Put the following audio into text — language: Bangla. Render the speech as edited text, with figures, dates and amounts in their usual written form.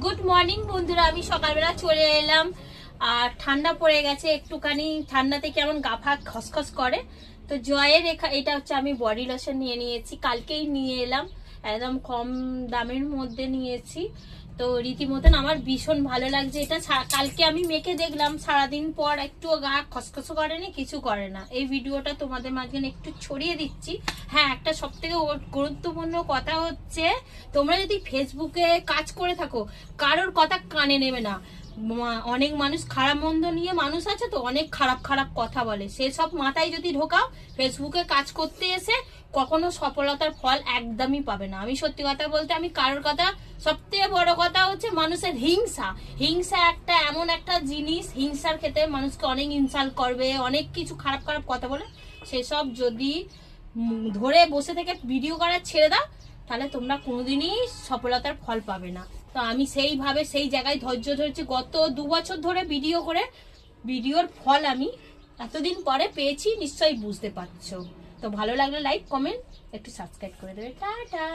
গুড মর্নিং বন্ধুরা, আমি সকালবেলা চলে এলাম। আর ঠান্ডা পড়ে গেছে একটুখানি, ঠান্ডাতে কেমন গা ফা খসখস করে। তো জয়ের এটা হচ্ছে আমি বডি লোশন নিয়ে নিয়েছি, কালকেই নিয়ে এলাম, একদম কম দামের মধ্যে নিয়েছি। তো রীতিমতন আমার ভীষণ ভালো লাগছে এটা। কালকে আমি মেখে দেখলাম, সারাদিন পর একটু গা খসখস করেনি, কিছু করে না। এই ভিডিওটা তোমাদের মাঝখানে একটু ছড়িয়ে দিচ্ছি। হ্যাঁ, একটা সব থেকে গুরুত্বপূর্ণ কথা হচ্ছে, তোমরা যদি ফেসবুকে কাজ করে থাকো, কারোর কথা কানে নেবে না। অনেক মানুষ খারাপ মন্দ নিয়ে মানুষ আছে, তো অনেক খারাপ খারাপ কথা বলে, সেসব মাথায় যদি ঢোকাও, ফেসবুকে কাজ করতে এসে কখনো সফলতার ফল একদমই পাবে না। আমি সত্যি কথা বলতে, আমি কারোর কথা, সবথেকে বড় কথা হচ্ছে মানুষের হিংসা। হিংসা একটা এমন একটা জিনিস, হিংসার ক্ষেত্রে মানুষকে অনেক ইনসাল্ট করবে, অনেক কিছু খারাপ খারাপ কথা বলে। সেসব যদি ধরে বসে থেকে ভিডিও করা ছেড়ে দাও, তাহলে তোমরা কোনোদিনই সফলতার ফল পাবে না। তো আমি সেইভাবে সেই জায়গায় ধৈর্য ধরেছি, গত 2 বছর ধরে ভিডিও করে, ভিডিওর ফল আমি এতদিন পরে পেয়েছি, নিশ্চয়ই বুঝতে পারছো। তো ভালো লাগলে লাইক কমেন্ট একটু সাবস্ক্রাইব করে দেবে। টাটা।